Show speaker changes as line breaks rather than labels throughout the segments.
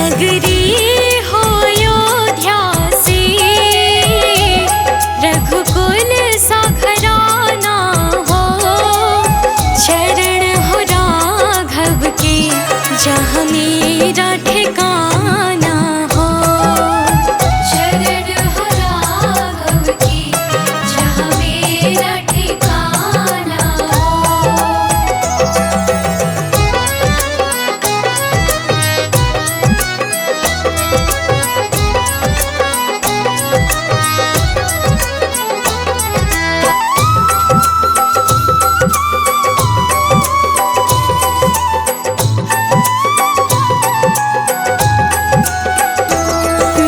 नगरी हो अयोध्या से, रघुकुल सा घराना हो। चरण हो राघव के, जहाँ मेरा ठिकाना हो।
शरण हो राघव की, जहाँ मेरा ठिकाना हो।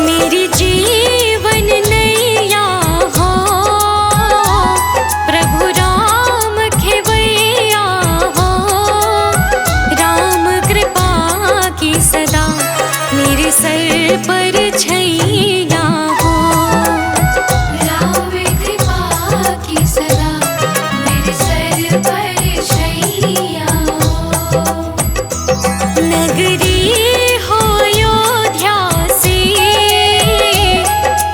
मेरी जीवन नैया हो, प्रभु राम खेवैया हो। राम कृपा की सदा मेरे सर पर छैया हो।
राम कृपा की सदा मेरे सर पर छैया हो।
नगरी हो अयोध्या से,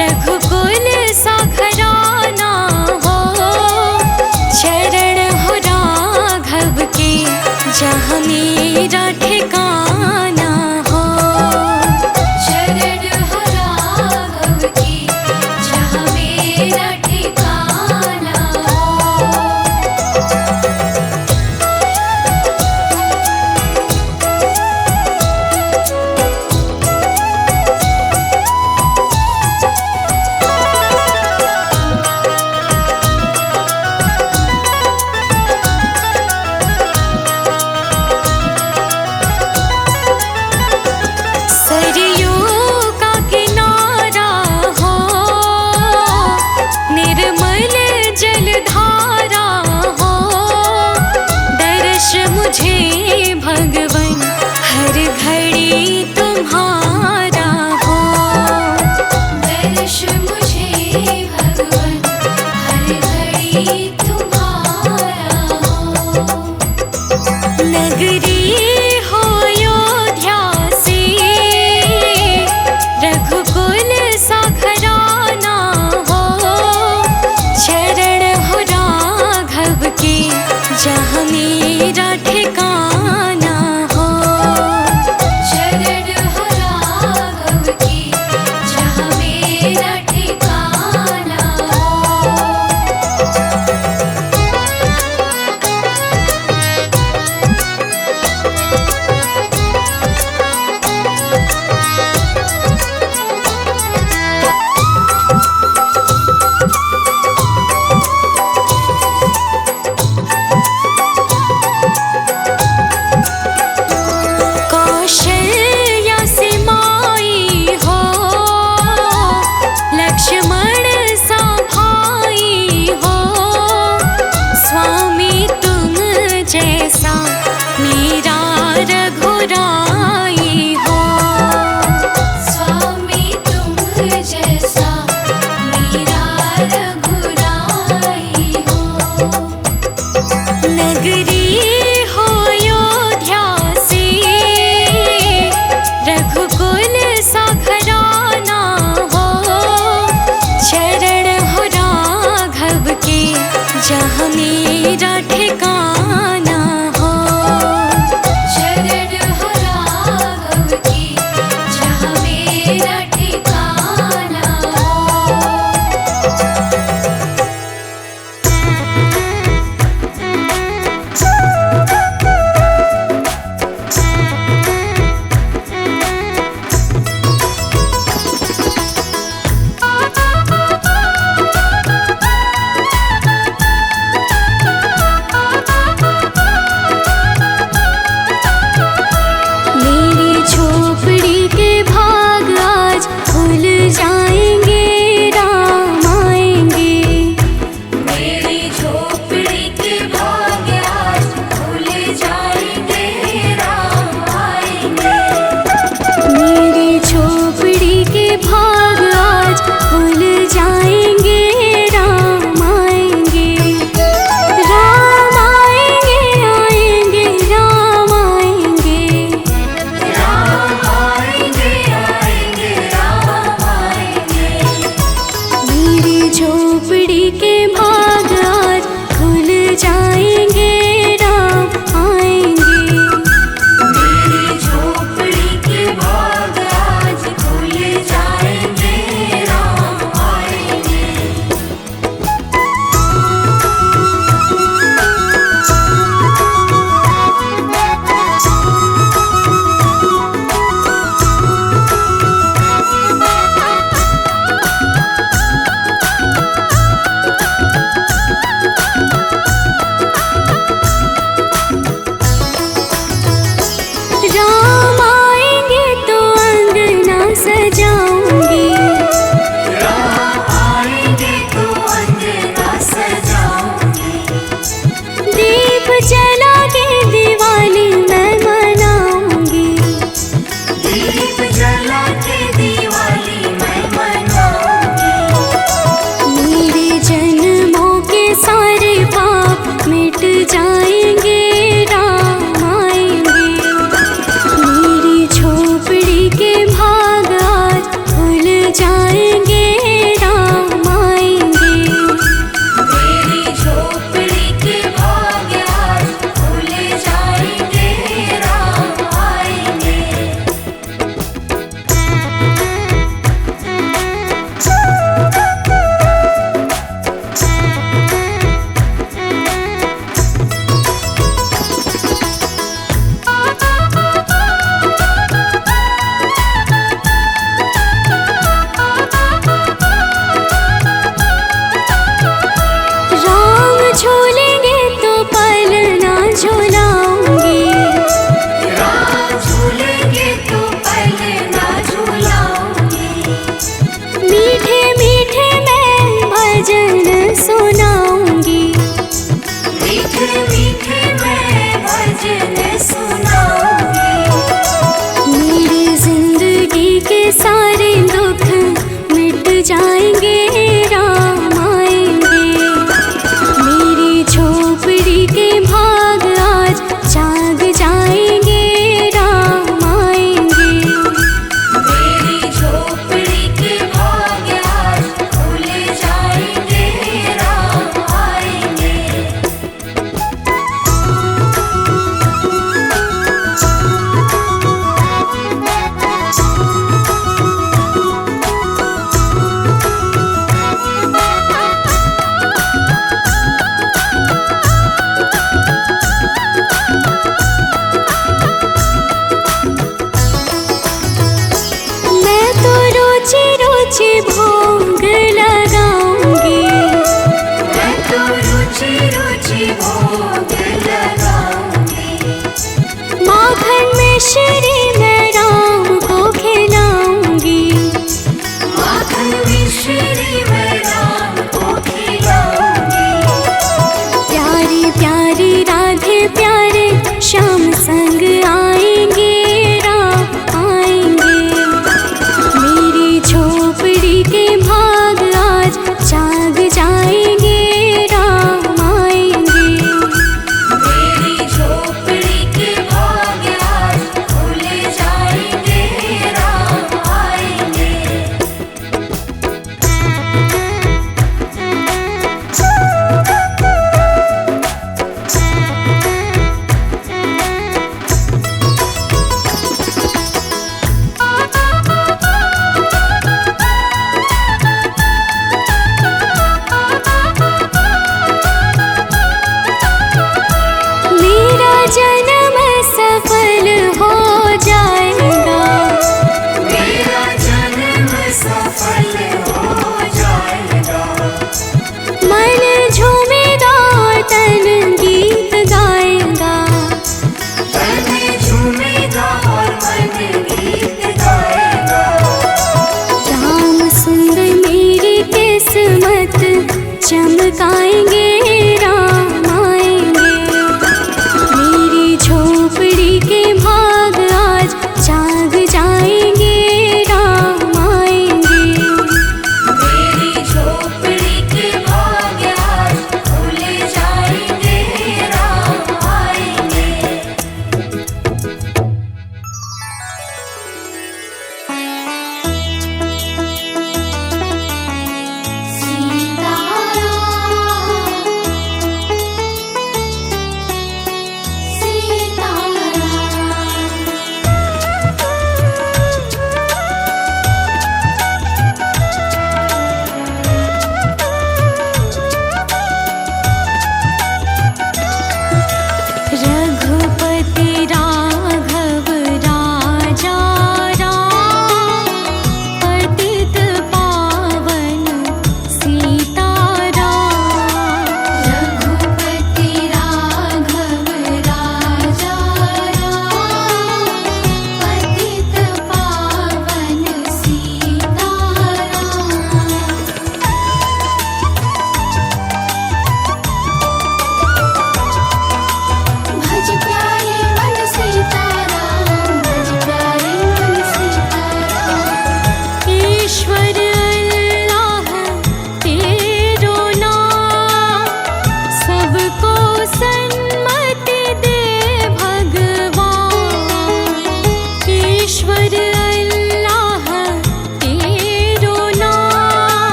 रघुकुल सा घराना हो। चरण हो राघव के, जहाँ मेरा ठिकाना हो।
शरण हो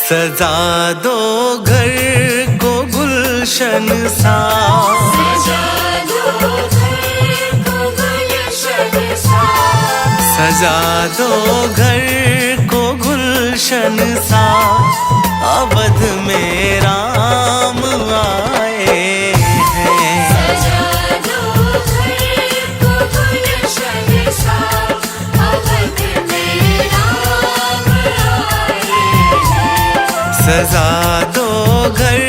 सजा दो घर को गुलशन सा,
सजा दो घर को गुलशन सा,
सजा दो घर को गुलशन सा। अवध में राम आए हैं।
सजा दो घर को गुलशन सा, अवध में राम आए हैं।
सजा दो घर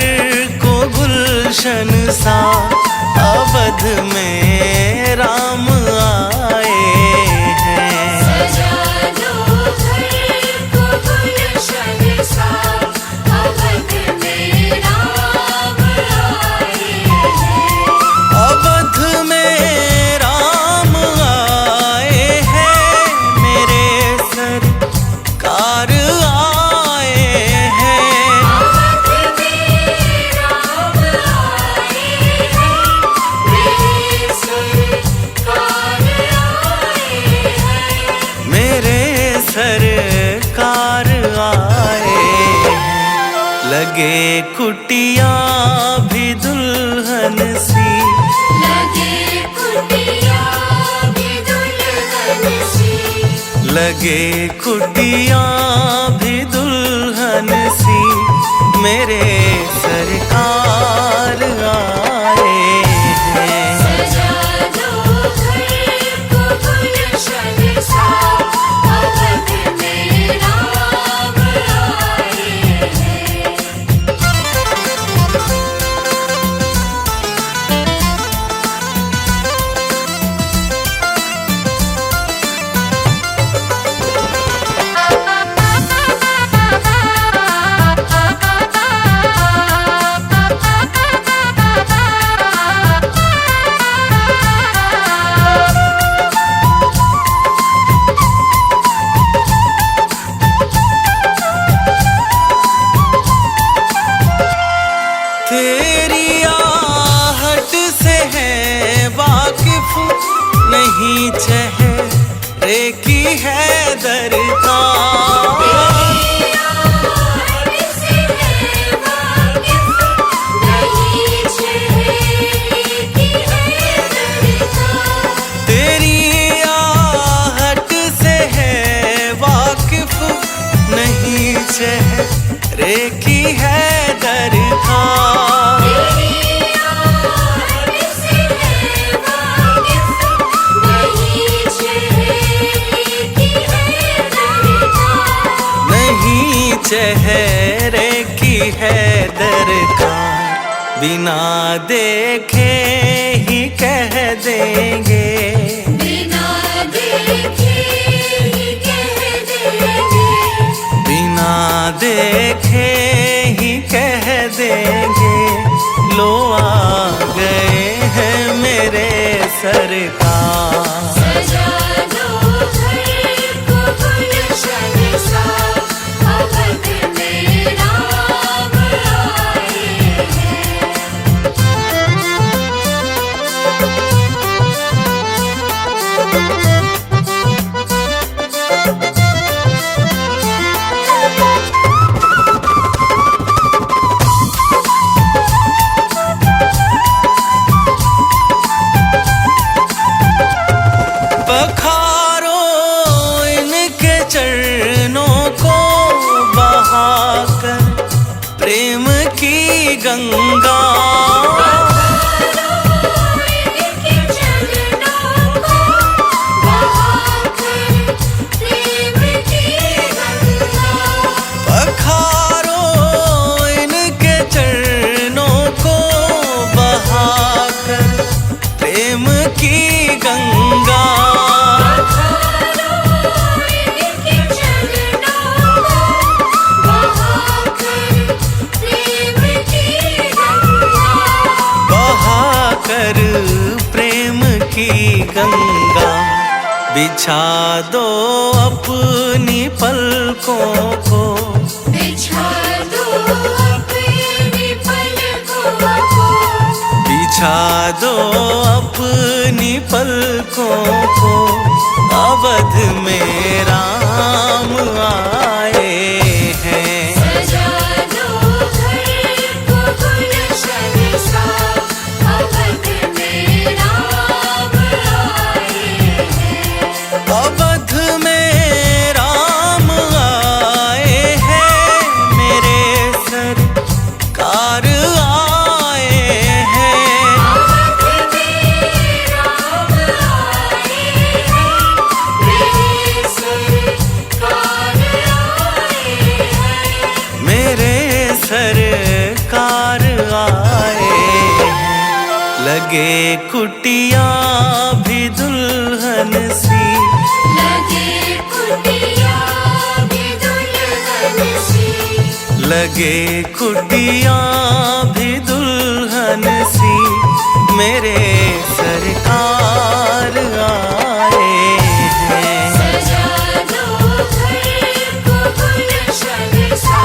को गुलशन सा, अवध में राम आए हैं।
सजा दो घर को गुलशन सा, अवध में राम आए हैं।
अवध में राम आए हैं, मेरे सरकार आए हैं।
अवध में राम आए हैं, मेरे सरकार आए हैं।
मेरे सरकार आए हैं। लगे कुटिया भी दुल्हन सी,
लगे कुटिया भी दुल्हन सी,
लगे कुटिया भी दुल्हन सी। मेरे सरकार आए हैं।
सजा दो घर को गुलशन सा, अवध में राम आए हैं।
तेरी आहट से है वाकिफ नहीं, चेहरे की है दरकार।
से है वाकिफ नहीं, चेहरे की है दरकार।
तेरी आहट से है वाकिफ नहीं, चेहरे की है दरकार।
तेरी आहट से है वाकिफ नहीं, चेहरे की है दरकार।
नहीं चेहरे की है दरकार। बिना देखे ही कह देंगे,
बिना देखे ही कह देंगे,
बिना देखे ही कह देंगे। लो आ गए हैं मेरे सरकार।
सजा दो घर को गुलशन सा, अवध में राम आए हैं।
पखारो इनके चरणों को बहाकर प्रेम की गंगा।
इनके चरणों को बहाकर प्रेम की गंगा।
पखारो इनके चरणों को बहाकर प्रेम की गंगा।
इनके चरणों को बहाकर प्रेम की गंगा।
बहाकर प्रेम की गंगा। बिछा दो अपनी पलकों को,
बिछा दो अपनी पलकों को,
बिछा दो अपनी पलकों को। अवध में राम आए हैं।
सजा
लगे कुटिया भी दुल्हन सी,
लगे कुटिया भी दुल्हन सी,
लगे कुटिया भी दुल्हन सी, मेरे सरकार आए हैं।
सजा दो घर को गुलशन सा,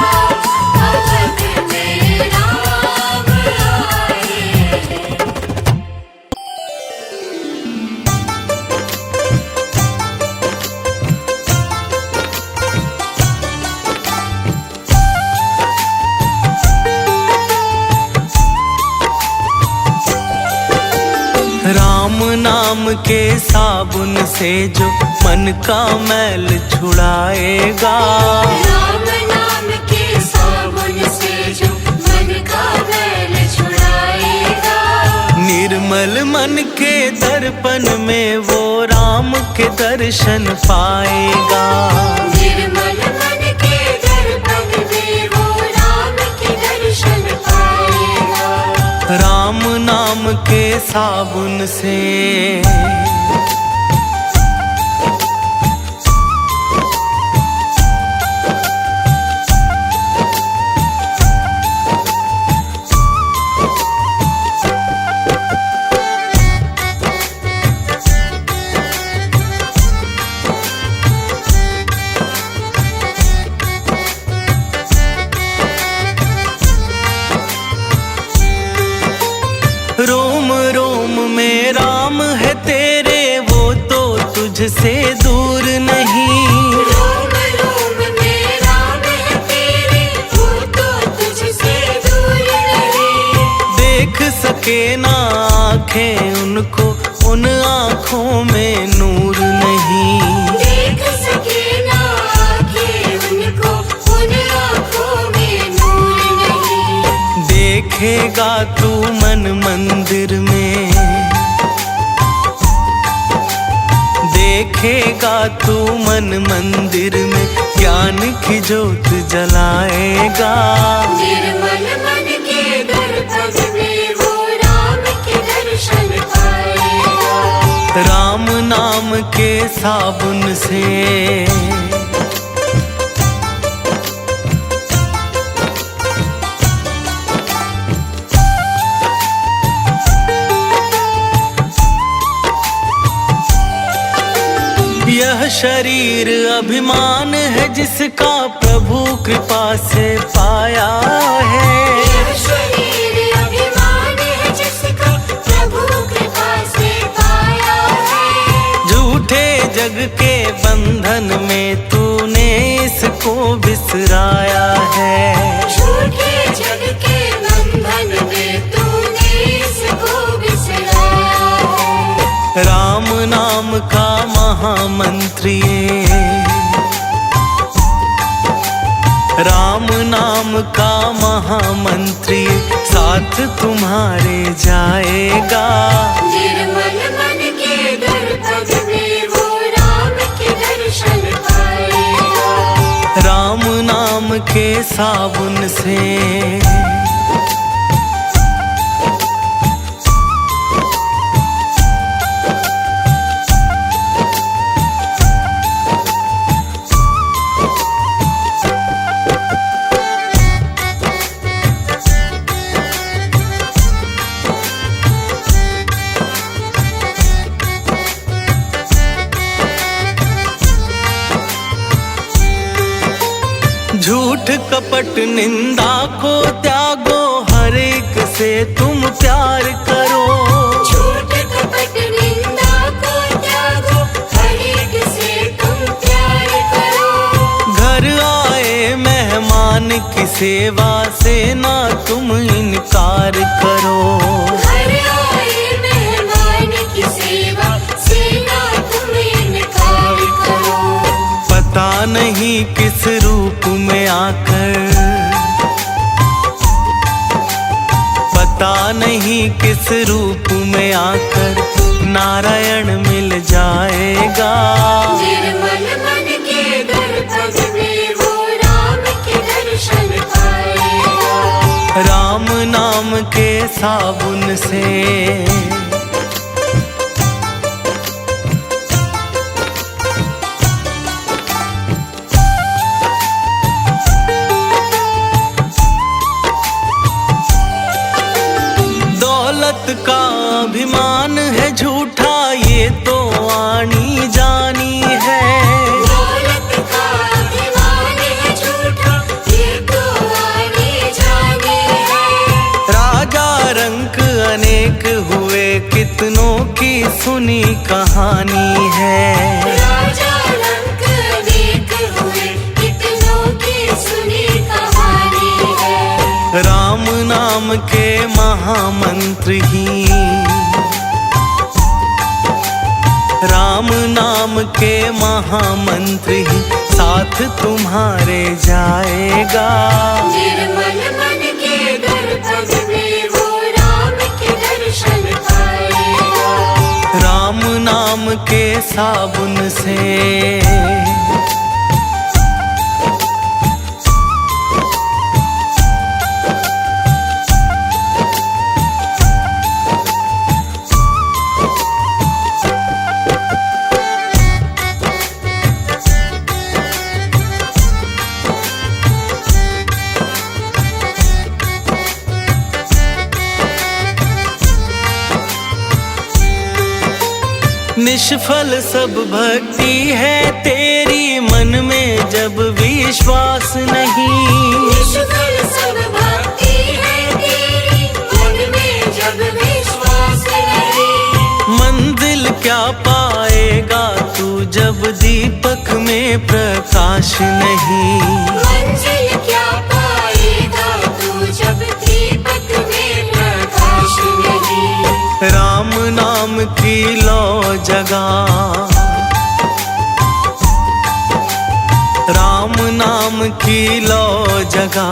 अवध में राम आए हैं।
राम नाम के साबुन से जो मन का मैल छुड़ाएगा,
राम नाम के साबुन से जो मन का मैल छुड़ाएगा,
निर्मल मन के दर्पण में वो राम के दर्शन पाएगा।
निर्मल मन के दर्पण में वो राम के दर्शन पाएगा।
राम नाम के साबुन से रोम रोम में राम है तेरे, वो तो तुझसे दूर नहीं।
रोम रोम में राम है तेरे, वो तो तुझसे दूर नहीं।
देख सके ना आँखें उनको, उन आँखों में नूर नहीं।
देख सके ना आँखें उनको, उन आँखों में नूर नहीं।
देखेगा तू मन मंदिर में, देखेगा तू मन मंदिर में, ज्ञान की ज्योत जलाएगा।
निर्मल मन के दर्पण में वो राम के दर्शन पाएगा।
राम नाम के साबुन से यह शरीर अभिमान है जिसका प्रभु कृपा से पाया है।
यह शरीर अभिमान है जिसका प्रभु कृपा से पाया है।
झूठे जग के बंधन में तूने इसको बिसराया है।
झूठे जग के बंधन में तूने इसको बिसराया है।
राम नाम का महामंत्र ये, राम नाम का महामंत्र ये, साथ तुम्हारे जाएगा।
निर्मल मन के दर्पण में वो राम के दर्शन पाएगा।
राम नाम के साबुन से झूठ कपट निंदा को त्यागो, हर एक से तुम प्यार करो।
झूठ कपट निंदा को त्यागो, हर एक से तुम प्यार करो।
घर आए मेहमान की सेवा से ना तुम इनकार करो।
घर आए मेहमान की सेवा से ना तुम इनकार करो।
पता नहीं किस रूप में आकर, पता नहीं किस रूप में आकर नारायण मिल जाएगा।
निर्मल मन के दर्पण में वो राम के दर्शन पाएगा।
राम नाम के साबुन से। दौलत का अभिमान है झूठा, ये तो आनी जानी है।
दौलत का अभिमान है झूठा, ये तो आनी जानी है।
राजा रंक अनेक हुए, कितनों की सुनी कहानी है।
राजा रंक अनेक हुए, कितनों की सुनी कहानी है।
राम नाम के महामंत्र ही, राम नाम के महामंत्र ही साथ तुम्हारे जाएगा।
निर्मल मन के दर्पण में वो राम के दर्शन पाएगा।
राम नाम के साबुन से। निष्फल सब भक्ति है तेरी, मन में जब विश्वास नहीं।
निष्फल सब भक्ति है तेरी, मन में जब विश्वास नहीं।
मंजिल क्या पाएगा तू जब दीपक में प्रकाश नहीं।
मंजिल क्या पाएगा तू जब दीपक में प्रकाश नहीं।
राम नाम की लो जगा, राम नाम की लो जगा,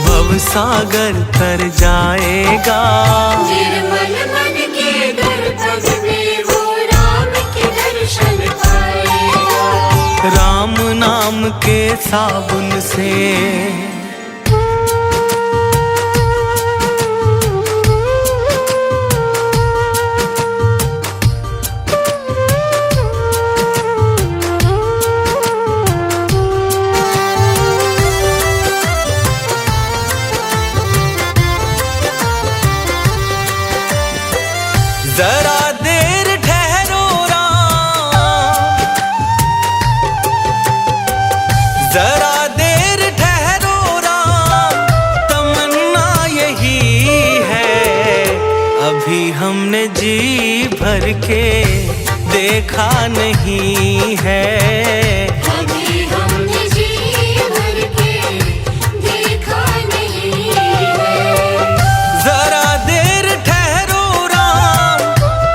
भव सागर तर जाएगा।
निर्मल मन के दर्पण में वो राम के दर्शन पाएगा।
राम नाम के साबुन से। जरा देर ठहरो राम, जरा देर ठहरो राम, तमन्ना यही है। अभी हमने जी भर के देखा नहीं है।
अभी हमने जी भर के देखा नहीं है।
जरा देर ठहरो राम,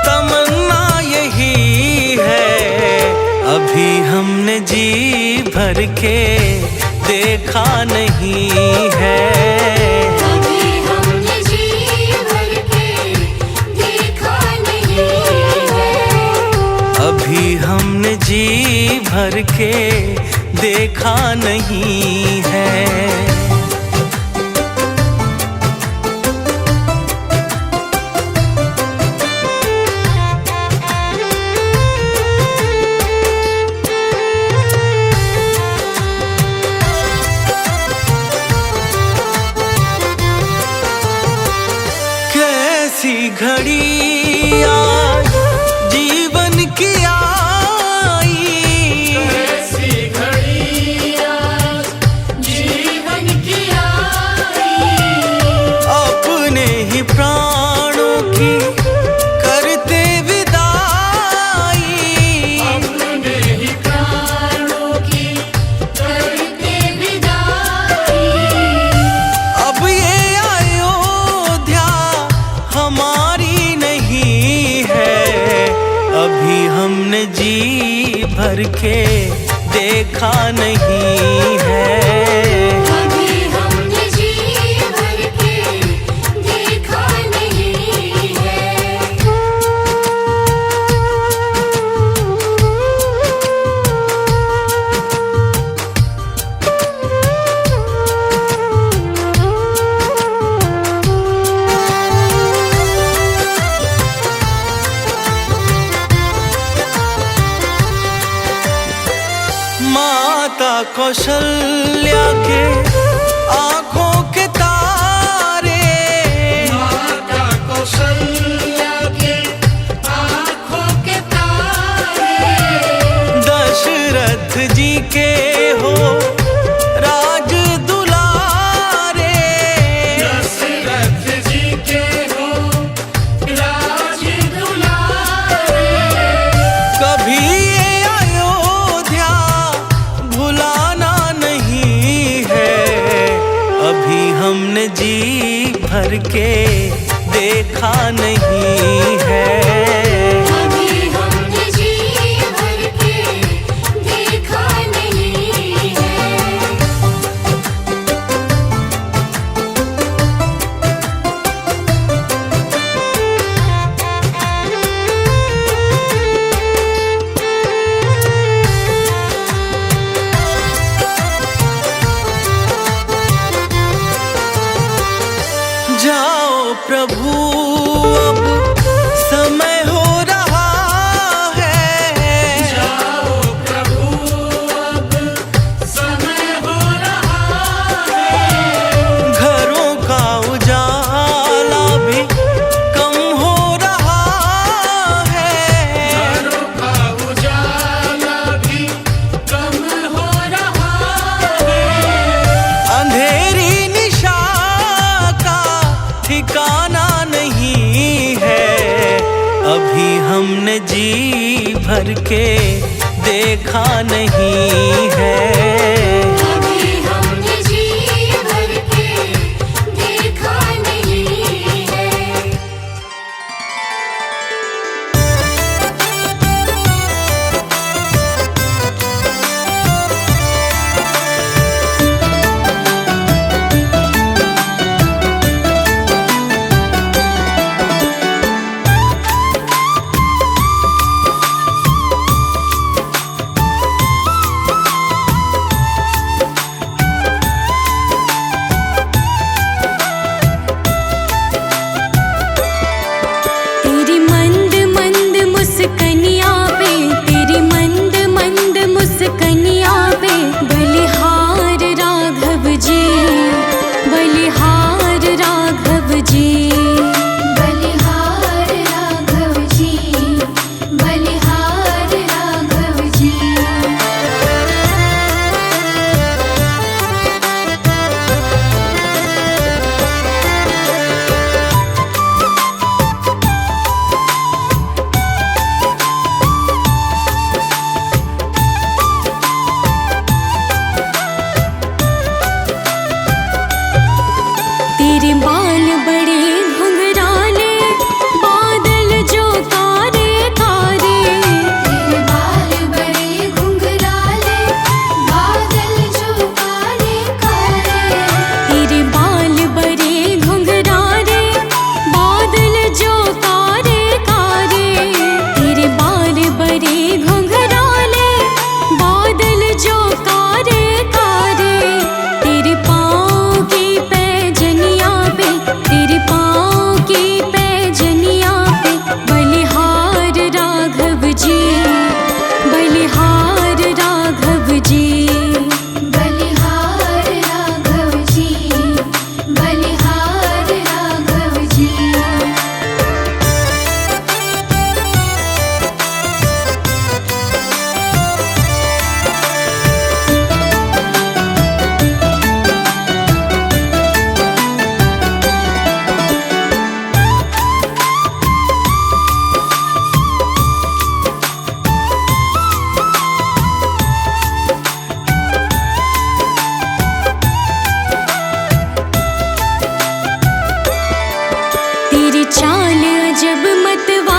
तमन्ना यही है। अभी हमने जी भर के देखा नहीं है।
अभी हमने जी भर के देखा नहीं है।
अभी हमने जी भर के देखा नहीं है। कैसी घड़ी आज जीवन की आई,
ऐसी घड़ी आज जीवन की आई।
अपने ही प्राणों की करते विदाई।
अपने ही प्राणों की करते विदाई।
अब ये अयोध्या हमारी नहीं है। अभी हमने जी भर के देखा नहीं है।
अभी हमने जी भर के देखा नहीं है।
कौशल्या के आंखों के तारे,
माता कौशल्या के आँखों के तारे,
दशरथ जी के हो राज दुलारे,
दशरथ जी के हो राज दुलारे।
कभी ये अयोध्या भुलाना नहीं है, अभी हमने जी भर के देखा नहीं है।
अभी हमने जी भर के देखा नहीं है।
जाओ प्रभु अब समय हो रहा है,
जाओ प्रभु अब समय हो रहा है।
घरों का उजाला भी कम हो रहा है,
घरों का उजाला भी कम हो रहा है।
अंधेरी निशा का ठिकाना नहीं है, अभी हमने जी भर के देखा नहीं है।
अभी हमने जी भर के देखा नहीं है।
तेरी मंद मंद मुस्कनिया पे, तेरी मंद मंद मुस्कनिया पे, बलिहार राघव जी, बलिहार राघव जी, बलिहार राघव जी, बलिहार राघव जी। तेरे बाल बड़े घुंघराले, बादल जो कारे कारे, तेरे बाल बड़े घुंघराले, बादल जो कारे कारे, तेरे बाल बड़े घुंघराले, बादल जो कारे कारे, तेरे बाल बड़े घुंघराले, बादल जो कारे कारे, तेरे पाँव की पैजनिया पे, तेरे पाँव की पैजनिया पे, बलिहार राघव जी, बलिहार राघव जी, बलिहार राघव जी, बलिहार राघव जी। तेरी चाल अजब मतवा